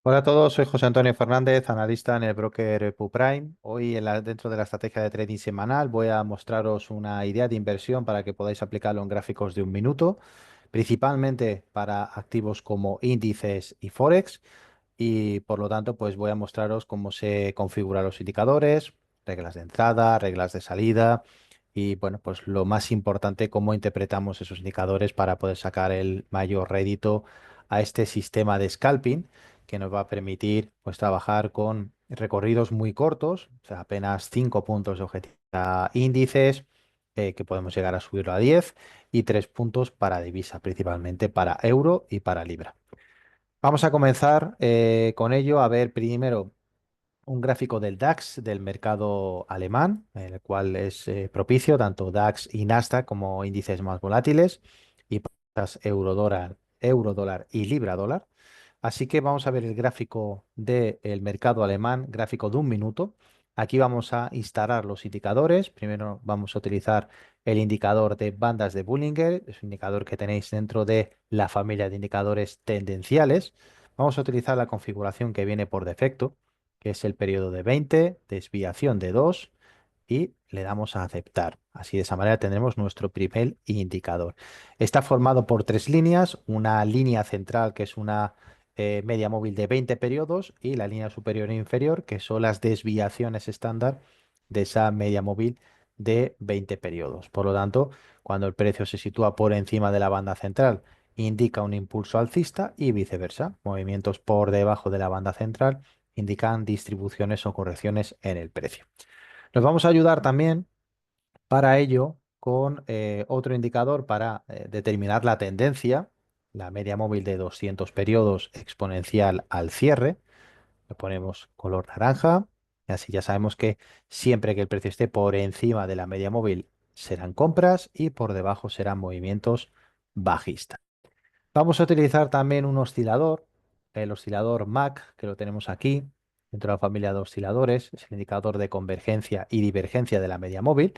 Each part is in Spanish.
Hola a todos, soy José Antonio Fernández, analista en el broker PUPrime. Hoy dentro de la estrategia de trading semanal voy a mostraros una idea de inversión para que podáis aplicarlo en gráficos de un minuto, principalmente para activos como índices y Forex y por lo tanto pues voy a mostraros cómo se configuran los indicadores, reglas de entrada, reglas de salida y bueno, pues lo más importante, cómo interpretamos esos indicadores para poder sacar el mayor rédito a este sistema de scalping que nos va a permitir pues trabajar con recorridos muy cortos, o sea, apenas 5 puntos de objetivo a índices, que podemos llegar a subirlo a 10 y 3 puntos para divisa, principalmente para euro y para libra. Vamos a comenzar con ello a ver primero un gráfico del DAX del mercado alemán, el cual es propicio tanto DAX y Nasdaq como índices más volátiles y pasas euro dólar y libra dólar. Así que vamos a ver el gráfico del mercado alemán, gráfico de un minuto. Aquí vamos a instalar los indicadores. Primero vamos a utilizar el indicador de bandas de Bollinger, es un indicador que tenéis dentro de la familia de indicadores tendenciales. Vamos a utilizar la configuración que viene por defecto, que es el periodo de 20, desviación de 2 y le damos a aceptar. Así de esa manera tendremos nuestro primer indicador. Está formado por tres líneas, una línea central que es una media móvil de 20 periodos y la línea superior e inferior que son las desviaciones estándar de esa media móvil de 20 periodos. Por lo tanto, cuando el precio se sitúa por encima de la banda central, indica un impulso alcista y viceversa. Movimientos por debajo de la banda central indican distribuciones o correcciones en el precio. Nos vamos a ayudar también para ello con otro indicador para determinar la tendencia, la media móvil de 200 periodos exponencial al cierre. Le ponemos color naranja y así ya sabemos que siempre que el precio esté por encima de la media móvil serán compras y por debajo serán movimientos bajistas. Vamos a utilizar también un oscilador, el oscilador MAC, que lo tenemos aquí, dentro de la familia de osciladores, es el indicador de convergencia y divergencia de la media móvil.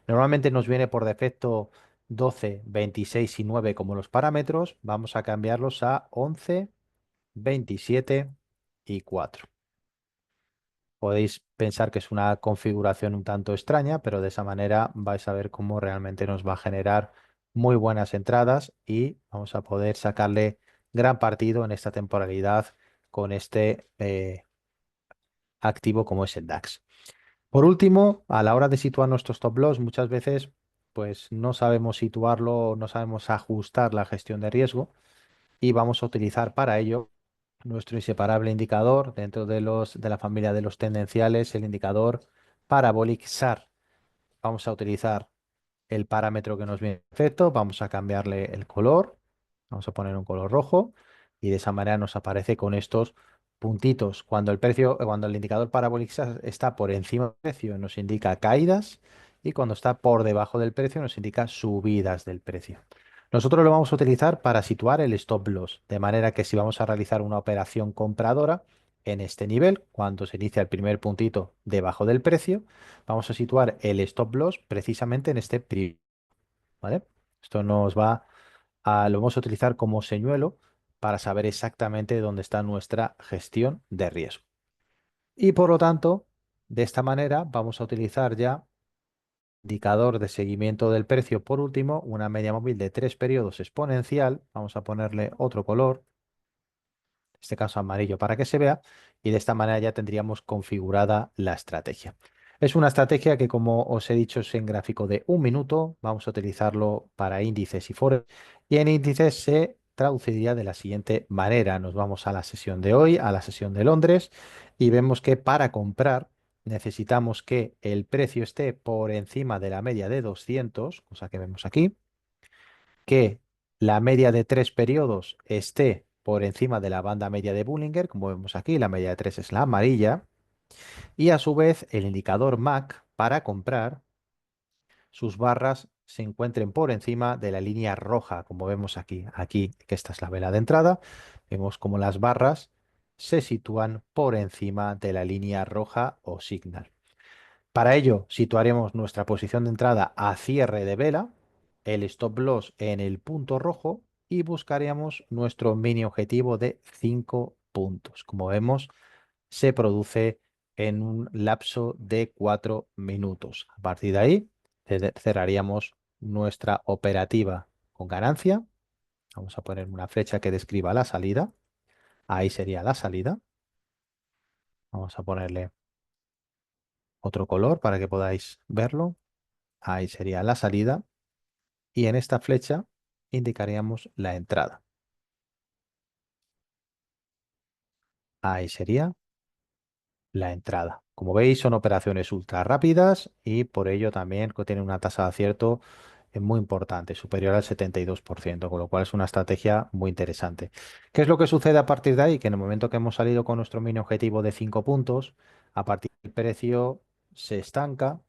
Normalmente nos viene por defecto 12, 26 y 9 como los parámetros. Vamos a cambiarlos a 11, 27 y 4. Podéis pensar que es una configuración un tanto extraña, pero de esa manera vais a ver cómo realmente nos va a generar muy buenas entradas y vamos a poder sacarle gran partido en esta temporalidad con este activo como es el DAX. Por último, a la hora de situar nuestros stop loss, muchas veces pues no sabemos situarlo, no sabemos ajustar la gestión de riesgo y vamos a utilizar para ello nuestro inseparable indicador dentro de la familia de los tendenciales, el indicador Parabolic SAR. Vamos a utilizar el parámetro que nos viene perfecto, vamos a cambiarle el color, vamos a poner un color rojo y de esa manera nos aparece con estos puntitos. Cuando el indicador Parabolic SAR está por encima del precio nos indica caídas y cuando está por debajo del precio nos indica subidas del precio. Nosotros lo vamos a utilizar para situar el stop loss, de manera que si vamos a realizar una operación compradora en este nivel, cuando se inicia el primer puntito debajo del precio, vamos a situar el stop loss precisamente en este primer, ¿vale? Esto lo vamos a utilizar como señuelo para saber exactamente dónde está nuestra gestión de riesgo. Y por lo tanto, de esta manera vamos a utilizar ya indicador de seguimiento del precio. Por último, una media móvil de 3 periodos exponencial. Vamos a ponerle otro color, en este caso amarillo para que se vea, y de esta manera ya tendríamos configurada la estrategia. Es una estrategia que, como os he dicho, es en gráfico de un minuto. Vamos a utilizarlo para índices y forex. Y en índices se traduciría de la siguiente manera. Nos vamos a la sesión de hoy, a la sesión de Londres, y vemos que para comprar necesitamos que el precio esté por encima de la media de 200, cosa que vemos aquí, que la media de 3 periodos esté por encima de la banda media de Bollinger, como vemos aquí, la media de 3 es la amarilla, y a su vez el indicador MAC para comprar, sus barras se encuentren por encima de la línea roja, como vemos aquí. Aquí, que esta es la vela de entrada, vemos como las barras se sitúan por encima de la línea roja o signal. Para ello, situaremos nuestra posición de entrada a cierre de vela, el stop loss en el punto rojo y buscaríamos nuestro mini objetivo de 5 puntos. Como vemos, se produce en un lapso de 4 minutos. A partir de ahí, cerraríamos nuestra operativa con ganancia. Vamos a poner una flecha que describa la salida. Ahí sería la salida. Vamos a ponerle otro color para que podáis verlo. Ahí sería la salida. Y en esta flecha indicaríamos la entrada. Ahí sería la entrada. Como veis, son operaciones ultra rápidas y por ello también tienen una tasa de acierto muy importante, superior al 72%, con lo cual es una estrategia muy interesante. ¿Qué es lo que sucede a partir de ahí? Que en el momento que hemos salido con nuestro mini objetivo de 5 puntos, a partir del precio se estanca,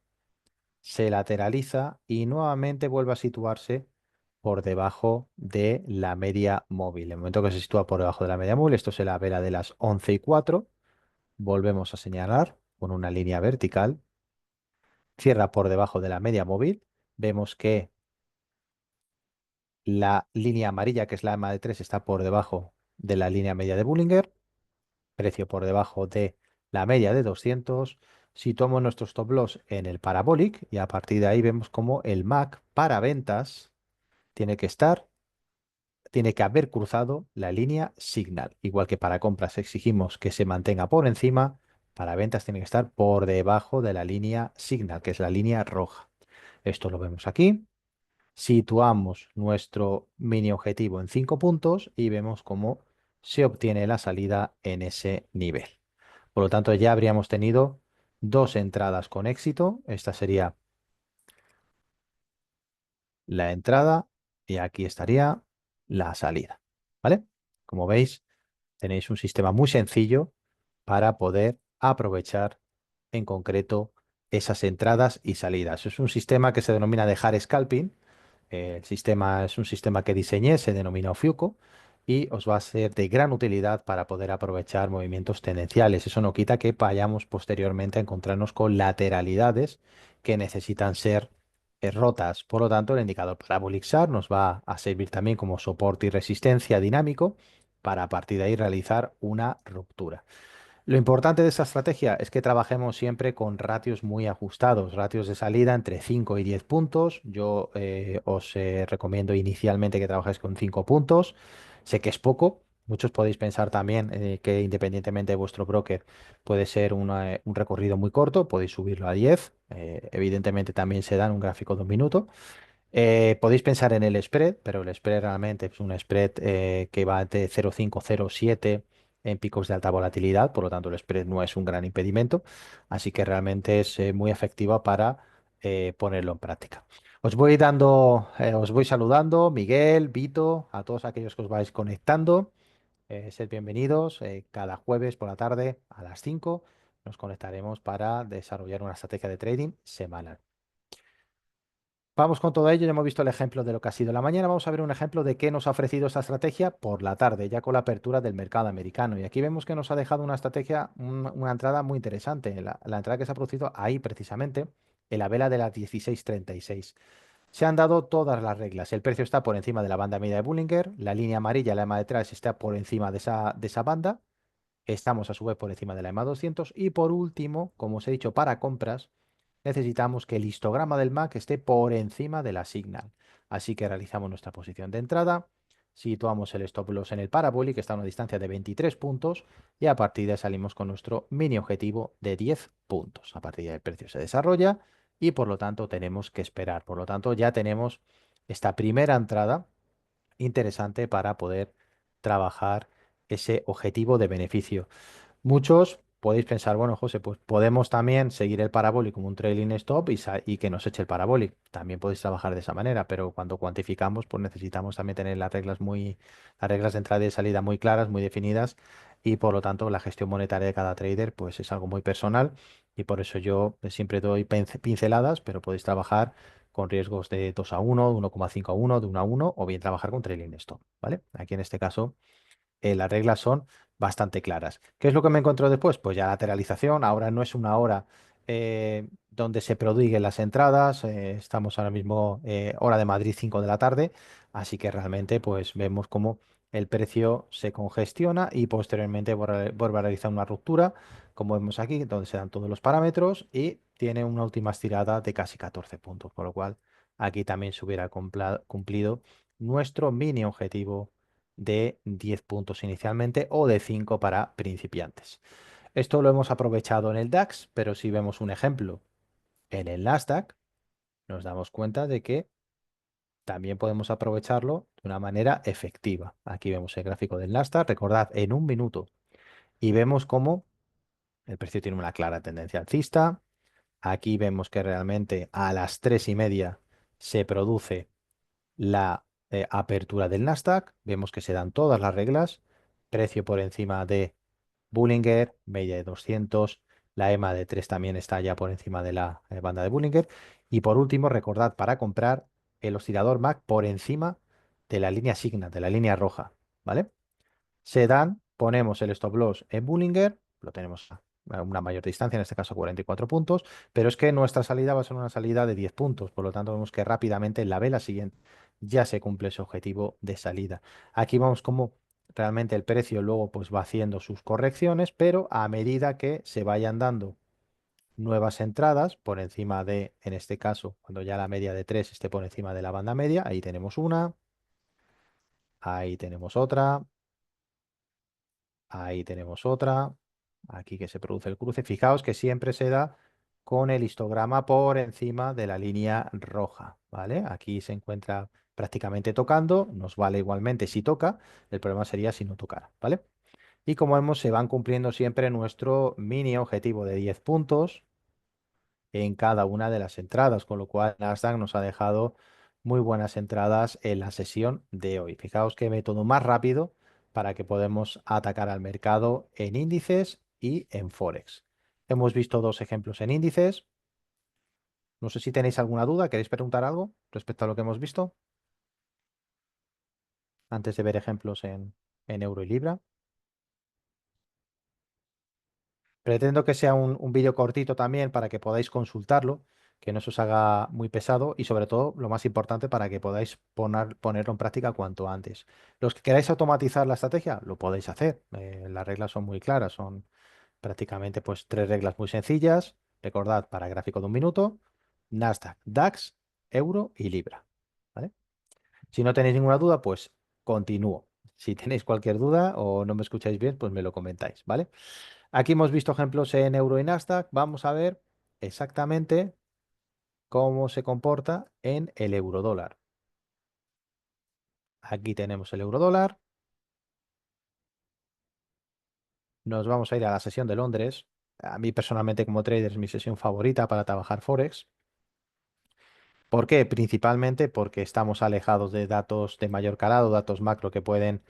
se lateraliza y nuevamente vuelve a situarse por debajo de la media móvil. En el momento que se sitúa por debajo de la media móvil, esto es la vela de las 11:04. Volvemos a señalar con una línea vertical, cierra por debajo de la media móvil, vemos que la línea amarilla, que es la EMA de 3, está por debajo de la línea media de Bollinger, precio por debajo de la media de 200, situamos nuestro stop loss en el parabolic y a partir de ahí vemos como el MAC para ventas tiene que estar, tiene que haber cruzado la línea signal. Igual que para compras exigimos que se mantenga por encima, para ventas tiene que estar por debajo de la línea signal, que es la línea roja. Esto lo vemos aquí. Situamos nuestro mini objetivo en 5 puntos y vemos cómo se obtiene la salida en ese nivel. Por lo tanto, ya habríamos tenido dos entradas con éxito. Esta sería la entrada y aquí estaría la salida. ¿Vale? Como veis, tenéis un sistema muy sencillo para poder aprovechar en concreto esas entradas y salidas. Es un sistema que se denomina dejar scalping. El sistema es un sistema que diseñé, se denomina Ofiuco y os va a ser de gran utilidad para poder aprovechar movimientos tendenciales. Eso no quita que vayamos posteriormente a encontrarnos con lateralidades que necesitan ser rotas. Por lo tanto, el indicador Parabolic SAR nos va a servir también como soporte y resistencia dinámico para a partir de ahí realizar una ruptura. Lo importante de esta estrategia es que trabajemos siempre con ratios muy ajustados, ratios de salida entre 5 y 10 puntos. Yo os recomiendo inicialmente que trabajéis con 5 puntos. Sé que es poco. Muchos podéis pensar también que independientemente de vuestro broker puede ser un recorrido muy corto, podéis subirlo a 10. Evidentemente también se da en un gráfico de un minuto. Podéis pensar en el spread, pero el spread realmente es un spread que va de 0,5 0,7 en picos de alta volatilidad, por lo tanto el spread no es un gran impedimento, así que realmente es muy efectiva para ponerlo en práctica. Os voy saludando, Miguel, Vito, a todos aquellos que os vais conectando. Sed bienvenidos. Cada jueves por la tarde a las 5 nos conectaremos para desarrollar una estrategia de trading semanal. Vamos con todo ello, ya hemos visto el ejemplo de lo que ha sido la mañana, vamos a ver un ejemplo de qué nos ha ofrecido esta estrategia por la tarde, ya con la apertura del mercado americano. Y aquí vemos que nos ha dejado una estrategia, una entrada muy interesante, la entrada que se ha producido ahí precisamente, en la vela de las 16:36. Se han dado todas las reglas, el precio está por encima de la banda media de Bollinger, la línea amarilla, la EMA detrás, está por encima de esa banda, estamos a su vez por encima de la EMA 200 y por último, como os he dicho, para compras, necesitamos que el histograma del MAC esté por encima de la signal. Así que realizamos nuestra posición de entrada, situamos el stop loss en el parabólico, que está a una distancia de 23 puntos, y a partir de ahí salimos con nuestro mini objetivo de 10 puntos. A partir de ahí el precio se desarrolla y por lo tanto tenemos que esperar. Por lo tanto ya tenemos esta primera entrada interesante para poder trabajar ese objetivo de beneficio. Muchos podéis pensar, bueno, José, pues podemos también seguir el parabólico como un trailing stop y que nos eche el parabólico. También podéis trabajar de esa manera, pero cuando cuantificamos, pues necesitamos también tener las reglas de entrada y salida muy claras, muy definidas, y por lo tanto la gestión monetaria de cada trader, pues es algo muy personal, y por eso yo siempre doy pinceladas, pero podéis trabajar con riesgos de 2-1, de 1,5-1, de 1-1, o bien trabajar con trailing stop, ¿vale? Aquí en este caso las reglas son bastante claras. ¿Qué es lo que me encontró después? Pues ya lateralización. Ahora no es una hora donde se prodiguen las entradas. Estamos ahora mismo hora de Madrid 5 de la tarde. Así que realmente pues vemos cómo el precio se congestiona y posteriormente vuelve a realizar una ruptura, como vemos aquí, donde se dan todos los parámetros y tiene una última estirada de casi 14 puntos, por lo cual aquí también se hubiera cumplido nuestro mini objetivo de 10 puntos inicialmente o de 5 para principiantes. Esto lo hemos aprovechado en el DAX, pero si vemos un ejemplo en el Nasdaq, nos damos cuenta de que también podemos aprovecharlo de una manera efectiva. Aquí vemos el gráfico del Nasdaq, recordad, en un minuto, y vemos cómo el precio tiene una clara tendencia alcista. Aquí vemos que realmente a las 3:30 se produce la apertura del Nasdaq. Vemos que se dan todas las reglas. Precio por encima de Bollinger, media de 200. La EMA de 3 también está ya por encima de la banda de Bollinger. Y por último, recordad para comprar el oscilador MAC por encima de la línea Signa, de la línea roja. ¿Vale? Se dan, ponemos el stop loss en Bollinger, lo tenemos a una mayor distancia, en este caso 44 puntos, pero es que nuestra salida va a ser una salida de 10 puntos, por lo tanto vemos que rápidamente en la vela siguiente ya se cumple ese objetivo de salida. Aquí vamos como realmente el precio luego pues va haciendo sus correcciones, pero a medida que se vayan dando nuevas entradas por encima de, en este caso, cuando ya la media de 3 esté por encima de la banda media, ahí tenemos una, ahí tenemos otra. Ahí tenemos otra. Aquí que se produce el cruce. Fijaos que siempre se da con el histograma por encima de la línea roja, ¿vale? Aquí se encuentra prácticamente tocando. Nos vale igualmente si toca. El problema sería si no tocara, ¿vale? Y como vemos, se van cumpliendo siempre nuestro mini objetivo de 10 puntos en cada una de las entradas, con lo cual Nasdaq nos ha dejado muy buenas entradas en la sesión de hoy. Fijaos qué método más rápido para que podamos atacar al mercado en índices y en Forex. Hemos visto dos ejemplos en índices. No sé si tenéis alguna duda, ¿queréis preguntar algo respecto a lo que hemos visto antes de ver ejemplos en euro y libra? Pretendo que sea un vídeo cortito también para que podáis consultarlo, que no se os haga muy pesado y sobre todo, lo más importante, para que podáis ponerlo en práctica cuanto antes. Los que queráis automatizar la estrategia, lo podéis hacer. Las reglas son muy claras, son prácticamente pues tres reglas muy sencillas. Recordad, para gráfico de un minuto, Nasdaq, DAX, euro y libra. ¿Vale? Si no tenéis ninguna duda, pues continúo. Si tenéis cualquier duda o no me escucháis bien, pues me lo comentáis, ¿vale? Aquí hemos visto ejemplos en euro y Nasdaq. Vamos a ver exactamente cómo se comporta en el euro dólar. Aquí tenemos el euro dólar. Nos vamos a ir a la sesión de Londres. A mí personalmente como trader es mi sesión favorita para trabajar Forex. ¿Por qué? Principalmente porque estamos alejados de datos de mayor calado, datos macro que pueden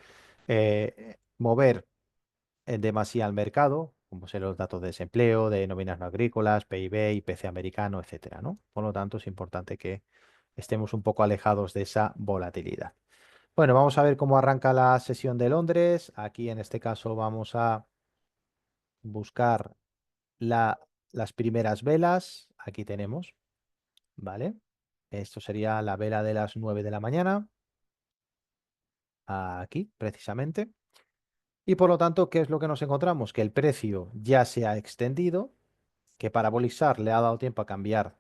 mover en demasía al mercado, como son los datos de desempleo, de nóminas no agrícolas, PIB, IPC americano, etcétera, ¿no? Por lo tanto, es importante que estemos un poco alejados de esa volatilidad. Bueno, vamos a ver cómo arranca la sesión de Londres. Aquí en este caso vamos a buscar las primeras velas. Aquí tenemos, ¿vale? Esto sería la vela de las 9 de la mañana. Aquí, precisamente. Y por lo tanto, ¿qué es lo que nos encontramos? Que el precio ya se ha extendido, que Parabolizar le ha dado tiempo a cambiar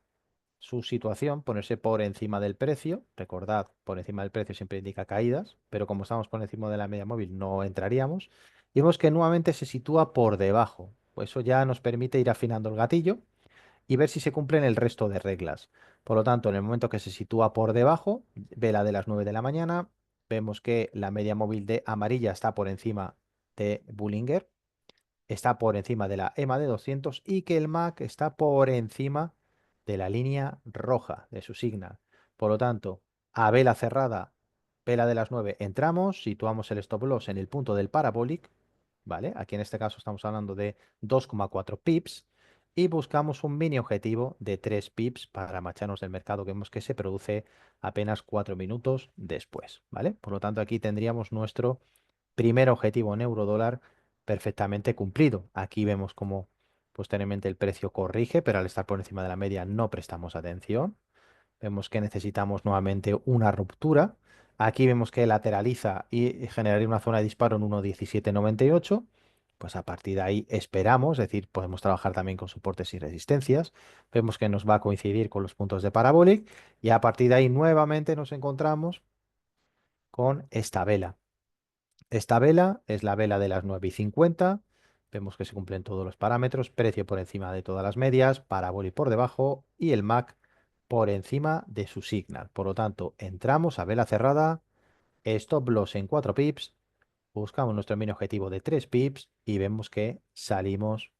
su situación, ponerse por encima del precio. Recordad, por encima del precio siempre indica caídas, pero como estamos por encima de la media móvil no entraríamos. Y vemos que nuevamente se sitúa por debajo. Pues eso ya nos permite ir afinando el gatillo y ver si se cumplen el resto de reglas. Por lo tanto, en el momento que se sitúa por debajo, vela de las 9 de la mañana, vemos que la media móvil de amarilla está por encima de Bollinger, está por encima de la EMA de 200 y que el MAC está por encima de la línea roja de su signal. Por lo tanto, a vela cerrada, vela de las 9, entramos, situamos el stop loss en el punto del parabolic, ¿vale? Aquí en este caso estamos hablando de 2,4 pips y buscamos un mini objetivo de 3 pips para marcharnos del mercado que vemos que se produce apenas 4 minutos después, ¿vale? Por lo tanto, aquí tendríamos nuestro primer objetivo en euro dólar perfectamente cumplido. Aquí vemos cómo posteriormente el precio corrige, pero al estar por encima de la media no prestamos atención. Vemos que necesitamos nuevamente una ruptura Aquí vemos que lateraliza y generaría una zona de disparo en 1.1798. Pues a partir de ahí esperamos, es decir, podemos trabajar también con soportes y resistencias. Vemos que nos va a coincidir con los puntos de Parabolic y a partir de ahí nuevamente nos encontramos con esta vela. Esta vela es la vela de las 9:50. Vemos que se cumplen todos los parámetros, precio por encima de todas las medias, Parabolic por debajo y el MAC por encima de su signal. Por lo tanto, entramos a vela cerrada, stop loss en 4 pips, buscamos nuestro mini objetivo de 3 pips y vemos que salimos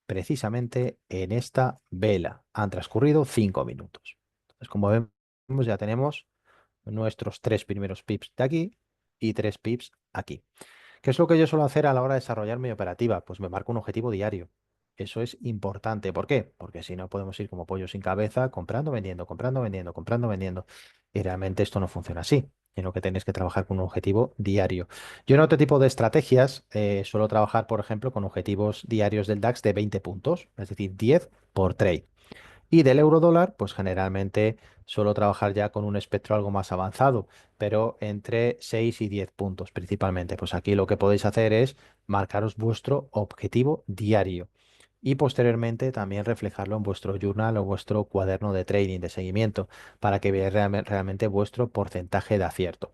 precisamente en esta vela. Han transcurrido 5 minutos. Entonces, como vemos, ya tenemos nuestros 3 primeros pips de aquí y 3 pips aquí. ¿Qué es lo que yo suelo hacer a la hora de desarrollar mi operativa? Pues me marco un objetivo diario. Eso es importante. ¿Por qué? Porque si no podemos ir como pollo sin cabeza, comprando, vendiendo, comprando, vendiendo, comprando, vendiendo. Y realmente esto no funciona así, sino que tienes que trabajar con un objetivo diario. Yo en otro tipo de estrategias suelo trabajar, por ejemplo, con objetivos diarios del DAX de 20 puntos, es decir, 10 por trade. Y del euro dólar, pues generalmente suelo trabajar ya con un espectro algo más avanzado, pero entre 6 y 10 puntos principalmente. Pues aquí lo que podéis hacer es marcaros vuestro objetivo diario y posteriormente también reflejarlo en vuestro journal o vuestro cuaderno de trading, de seguimiento, para que veáis realmente vuestro porcentaje de acierto.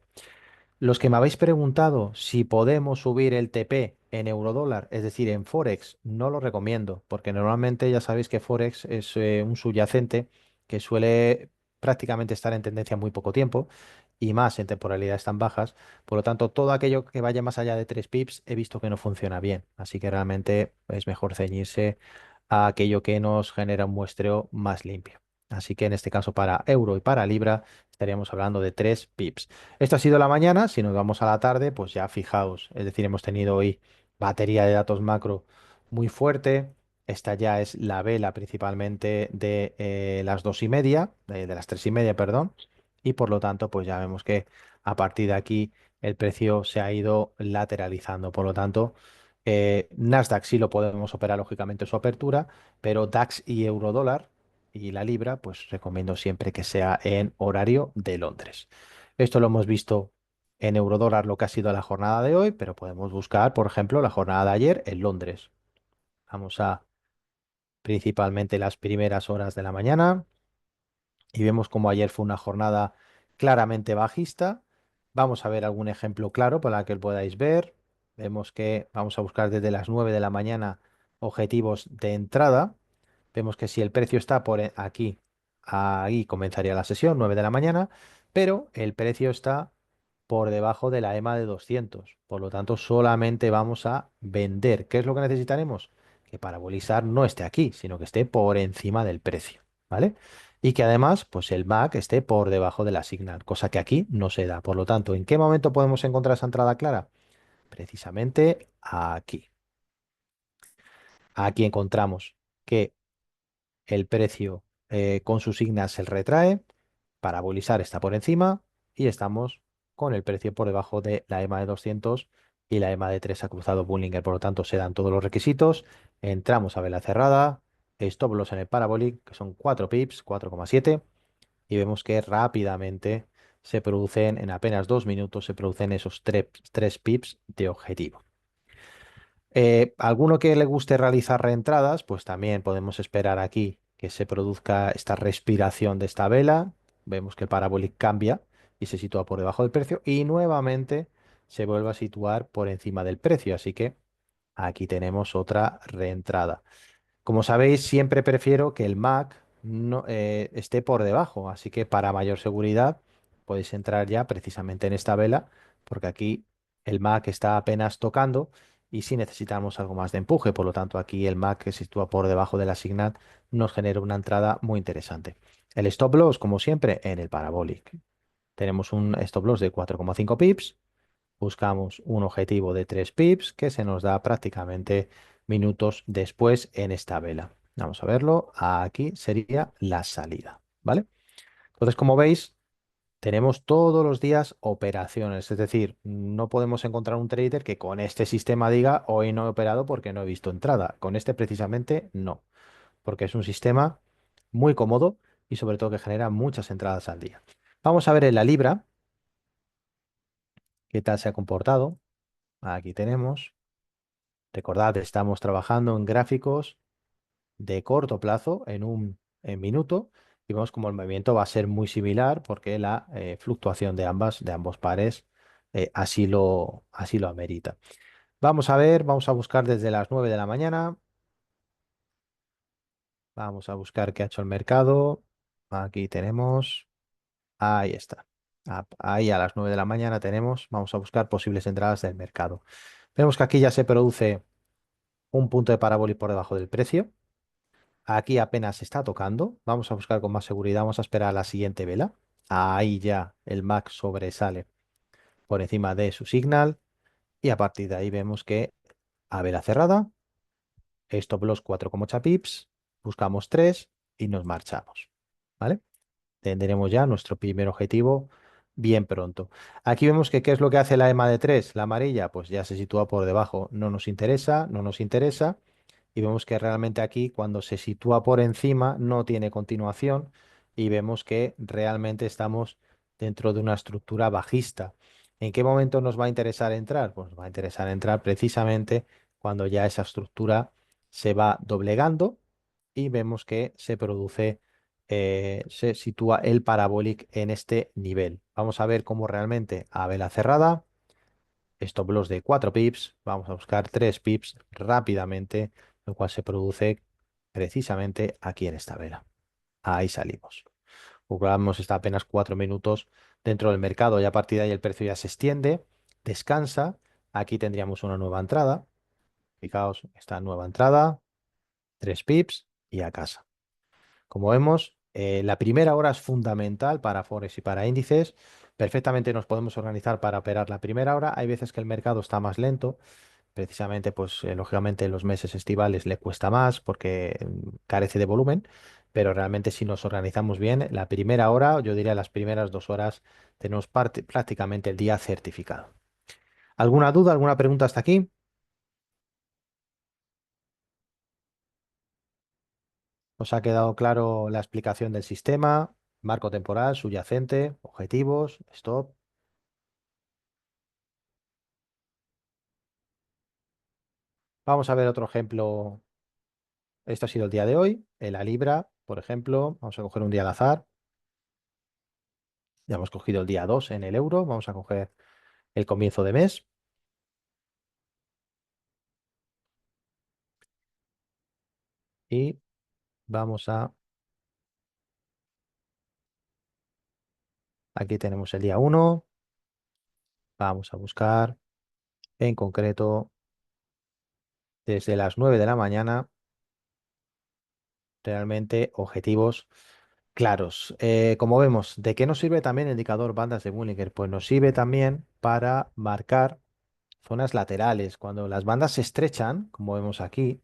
Los que me habéis preguntado si podemos subir el TP en eurodólar, es decir, en Forex, no lo recomiendo, porque normalmente ya sabéis que Forex es un subyacente que suele prácticamente estar en tendencia muy poco tiempo y más en temporalidades tan bajas. Por lo tanto, todo aquello que vaya más allá de 3 pips he visto que no funciona bien. Así que realmente es mejor ceñirse a aquello que nos genera un muestreo más limpio. Así que en este caso para euro y para libra estaríamos hablando de 3 pips. Esto ha sido la mañana. Si nos vamos a la tarde, pues ya fijaos. Es decir, hemos tenido hoy batería de datos macro muy fuerte. Esta ya es la vela principalmente de las 2:30, de las 3:30, perdón. Y por lo tanto, pues ya vemos que a partir de aquí el precio se ha ido lateralizando. Por lo tanto, Nasdaq sí lo podemos operar lógicamente en su apertura, pero DAX y Eurodólar y la libra, pues recomiendo siempre que sea en horario de Londres. Esto lo hemos visto en eurodólar lo que ha sido la jornada de hoy, pero podemos buscar, por ejemplo, la jornada de ayer en Londres. Vamos a principalmente las primeras horas de la mañana y vemos como ayer fue una jornada claramente bajista. Vamos a ver algún ejemplo claro para que lo podáis ver. Vemos que vamos a buscar desde las 9 de la mañana objetivos de entrada. Vemos que si el precio está por aquí, ahí comenzaría la sesión, 9 de la mañana, pero el precio está por debajo de la EMA de 200. Por lo tanto, solamente vamos a vender. ¿Qué es lo que necesitaremos? Que Parabolizar no esté aquí, sino que esté por encima del precio, ¿vale? Y que además, pues el MAC esté por debajo de la Signal, cosa que aquí no se da. Por lo tanto, ¿en qué momento podemos encontrar esa entrada clara? Precisamente aquí. Aquí encontramos que el precio con su signa se retrae, parabolizar está por encima y estamos con el precio por debajo de la EMA de 200 y la EMA de 3 ha cruzado Bollinger. Por lo tanto, se dan todos los requisitos. Entramos a vela cerrada, stop loss en el parabolic, que son 4 pips, 4,7, y vemos que rápidamente se producen, en apenas 2 minutos, se producen esos 3 pips de objetivo. Alguno que le guste realizar reentradas, pues también podemos esperar aquí que se produzca esta respiración de esta vela. Vemos que el parabolic cambia y se sitúa por debajo del precio y nuevamente se vuelve a situar por encima del precio. Así que aquí tenemos otra reentrada. Como sabéis, siempre prefiero que el Mac no, esté por debajo, así que para mayor seguridad podéis entrar ya precisamente en esta vela, porque aquí el Mac está apenas tocando y si necesitamos algo más de empuje, por lo tanto aquí el Mac que se sitúa por debajo de la Signal nos genera una entrada muy interesante. El stop loss, como siempre, en el parabolic. Tenemos un stop loss de 4,5 pips. Buscamos un objetivo de 3 pips que se nos da prácticamente minutos después en esta vela. Vamos a verlo. Aquí sería la salida, ¿vale? Entonces, como veis, tenemos todos los días operaciones. Es decir, no podemos encontrar un trader que con este sistema diga hoy no he operado porque no he visto entrada. Con este precisamente no, porque es un sistema muy cómodo y sobre todo que genera muchas entradas al día. Vamos a ver en la libra. ¿Qué tal se ha comportado? Aquí tenemos. Recordad, estamos trabajando en gráficos de corto plazo, en minuto, y vemos como el movimiento va a ser muy similar porque la fluctuación de ambos pares así lo amerita. Vamos a ver, vamos a buscar desde las 9 de la mañana. Vamos a buscar qué ha hecho el mercado. Aquí tenemos. Ahí está. Ahí a las 9 de la mañana tenemos. Vamos a buscar posibles entradas del mercado. Vemos que aquí ya se produce un punto de parabólico por debajo del precio. Aquí apenas se está tocando. Vamos a buscar con más seguridad. Vamos a esperar a la siguiente vela. Ahí ya el MAC sobresale por encima de su signal. Y a partir de ahí vemos que a vela cerrada, stop loss 4,8 pips. Buscamos 3 y nos marchamos. ¿Vale? Tendremos ya nuestro primer objetivo bien pronto. Aquí vemos que qué es lo que hace la EMA de 3, la amarilla, pues ya se sitúa por debajo. No nos interesa, no nos interesa. Y vemos que realmente aquí cuando se sitúa por encima no tiene continuación y vemos que realmente estamos dentro de una estructura bajista. ¿En qué momento nos va a interesar entrar? Pues nos va a interesar entrar precisamente cuando ya esa estructura se va doblegando y vemos que se produce, se sitúa el parabolic en este nivel. Vamos a ver cómo realmente a vela cerrada, stop loss de 4 pips, vamos a buscar 3 pips rápidamente, lo cual se produce precisamente aquí en esta vela. Ahí salimos. Jugamos está apenas 4 minutos dentro del mercado y a partir de ahí el precio ya se extiende, descansa. Aquí tendríamos una nueva entrada. Fijaos, esta nueva entrada, 3 pips y a casa. Como vemos, la primera hora es fundamental para Forex y para índices. Perfectamente nos podemos organizar para operar la primera hora. Hay veces que el mercado está más lento. Precisamente, pues lógicamente en los meses estivales le cuesta más porque carece de volumen. Pero realmente si nos organizamos bien, la primera hora, yo diría las primeras 2 horas, tenemos prácticamente el día certificado. ¿Alguna duda, alguna pregunta hasta aquí? ¿Os ha quedado claro la explicación del sistema? Marco temporal, subyacente, objetivos, stop. Vamos a ver otro ejemplo. Esto ha sido el día de hoy. En la libra, por ejemplo, vamos a coger un día al azar. Ya hemos cogido el día 2 en el euro. Vamos a coger el comienzo de mes. Y vamos a... Aquí tenemos el día 1. Vamos a buscar en concreto desde las 9 de la mañana realmente objetivos claros. Como vemos, ¿de qué nos sirve también el indicador bandas de Bollinger? Pues nos sirve también para marcar zonas laterales. Cuando las bandas se estrechan, como vemos aquí,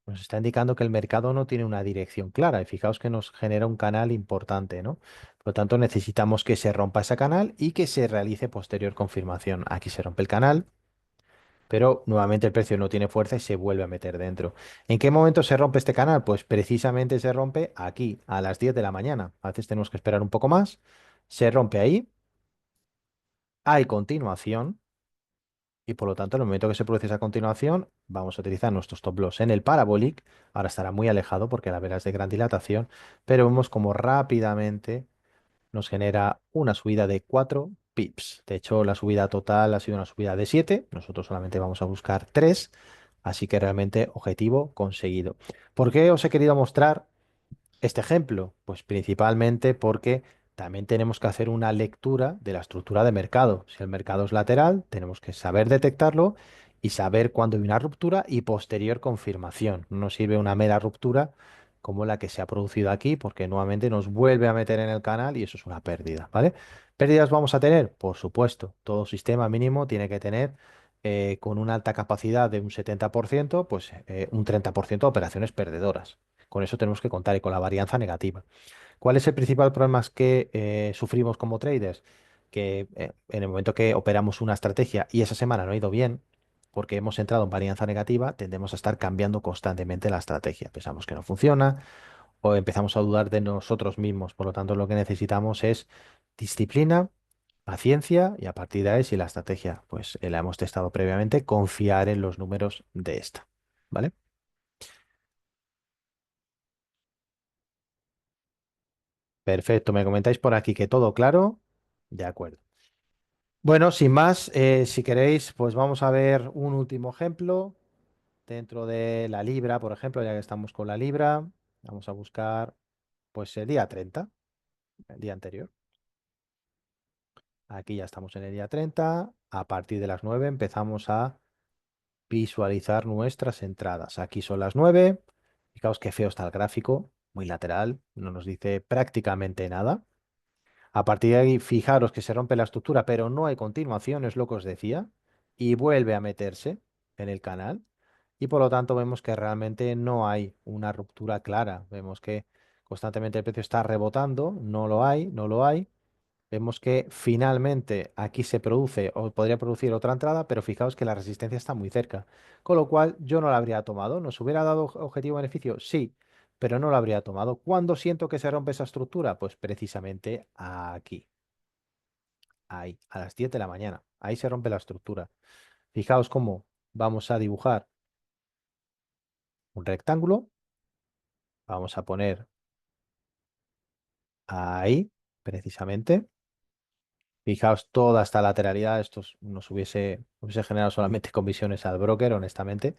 nos está indicando que el mercado no tiene una dirección clara y fijaos que nos genera un canal importante, ¿no? Por lo tanto, necesitamos que se rompa ese canal y que se realice posterior confirmación. Aquí se rompe el canal, pero nuevamente el precio no tiene fuerza y se vuelve a meter dentro. ¿En qué momento se rompe este canal? Pues precisamente se rompe aquí, a las 10 de la mañana. A veces tenemos que esperar un poco más. Se rompe ahí, hay continuación. Y por lo tanto, en el momento que se produce esa continuación, vamos a utilizar nuestro stop loss en el parabolic. Ahora estará muy alejado porque la vela es de gran dilatación, pero vemos como rápidamente nos genera una subida de 4 pips. De hecho, la subida total ha sido una subida de 7. Nosotros solamente vamos a buscar 3. Así que realmente objetivo conseguido. ¿Por qué os he querido mostrar este ejemplo? Pues principalmente porque también tenemos que hacer una lectura de la estructura de mercado. Si el mercado es lateral, tenemos que saber detectarlo y saber cuándo hay una ruptura y posterior confirmación. No nos sirve una mera ruptura como la que se ha producido aquí, porque nuevamente nos vuelve a meter en el canal y eso es una pérdida, ¿vale? ¿Pérdidas vamos a tener? Por supuesto. Todo sistema mínimo tiene que tener con una alta capacidad de un 70%, pues un 30% de operaciones perdedoras. Con eso tenemos que contar y con la varianza negativa. ¿Cuál es el principal problema que sufrimos como traders? Que en el momento que operamos una estrategia y esa semana no ha ido bien, porque hemos entrado en varianza negativa, tendemos a estar cambiando constantemente la estrategia. Pensamos que no funciona o empezamos a dudar de nosotros mismos. Por lo tanto, lo que necesitamos es disciplina paciencia y a partir de ahí, si la estrategia pues la hemos testado previamente, confiar en los números de esta. ¿Vale? Perfecto, me comentáis por aquí que todo claro. De acuerdo. Bueno, sin más, si queréis, pues vamos a ver un último ejemplo dentro de la libra, por ejemplo, ya que estamos con la libra. Vamos a buscar pues el día 30, el día anterior. Aquí ya estamos en el día 30. A partir de las 9 empezamos a visualizar nuestras entradas. Aquí son las 9. Fijaos qué feo está el gráfico, muy lateral, no nos dice prácticamente nada. A partir de ahí, fijaros que se rompe la estructura, pero no hay continuación, es lo que os decía, y vuelve a meterse en el canal. Y por lo tanto vemos que realmente no hay una ruptura clara. Vemos que constantemente el precio está rebotando, no lo hay, no lo hay. Vemos que finalmente aquí se produce o podría producir otra entrada, pero fijaos que la resistencia está muy cerca. Con lo cual yo no la habría tomado. ¿Nos hubiera dado objetivo-beneficio? Sí, pero no lo habría tomado. ¿Cuándo siento que se rompe esa estructura? Pues precisamente aquí, ahí, a las 10 de la mañana. Ahí se rompe la estructura. Fijaos cómo vamos a dibujar un rectángulo. Vamos a poner ahí, precisamente. Fijaos toda esta lateralidad, esto nos hubiese generado solamente comisiones al broker, honestamente.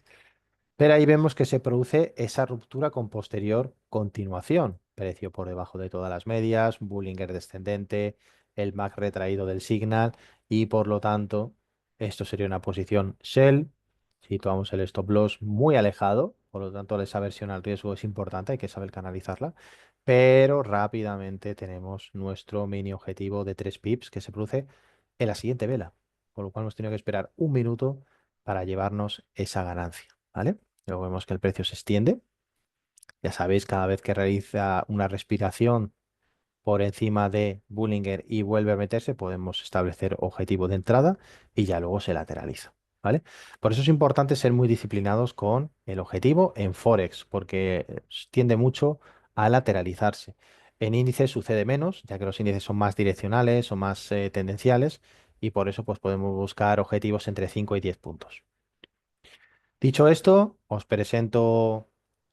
Pero ahí vemos que se produce esa ruptura con posterior continuación. Precio por debajo de todas las medias, Bollinger descendente, el MAC retraído del Signal y por lo tanto esto sería una posición Shell. Situamos el stop loss muy alejado, por lo tanto esa versión al riesgo es importante, hay que saber canalizarla. Pero rápidamente tenemos nuestro mini objetivo de 3 pips que se produce en la siguiente vela, con lo cual hemos tenido que esperar un minuto para llevarnos esa ganancia, ¿vale? Luego vemos que el precio se extiende. Ya sabéis, cada vez que realiza una respiración por encima de Bullinger y vuelve a meterse, podemos establecer objetivo de entrada y ya luego se lateraliza, ¿vale? Por eso es importante ser muy disciplinados con el objetivo en Forex, porque tiende mucho a lateralizarse. En índices sucede menos, ya que los índices son más direccionales o más tendenciales y por eso pues, podemos buscar objetivos entre 5 y 10 puntos. Dicho esto, os presento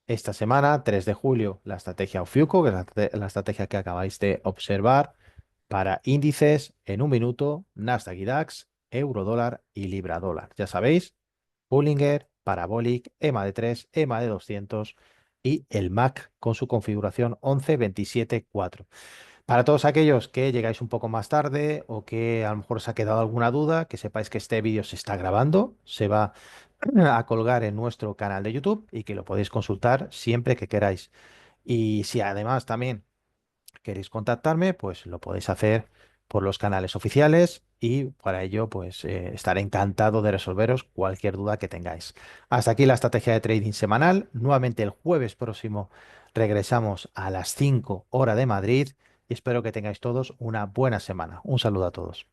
esta semana, 3 de julio, la estrategia Ofiuco, que es la estrategia que acabáis de observar para índices en un minuto, Nasdaq y DAX, euro dólar y libra dólar. Ya sabéis, Bollinger, Parabolic, EMA de 3, EMA de 200 y el MAC con su configuración 11-27-4. Para todos aquellos que llegáis un poco más tarde o que a lo mejor os ha quedado alguna duda, que sepáis que este vídeo se está grabando, se va a colgar en nuestro canal de YouTube y que lo podéis consultar siempre que queráis. Y si además también queréis contactarme, pues lo podéis hacer por los canales oficiales y para ello pues estaré encantado de resolveros cualquier duda que tengáis. Hasta aquí la estrategia de trading semanal. Nuevamente el jueves próximo regresamos a las 5 horas de Madrid y espero que tengáis todos una buena semana. Un saludo a todos.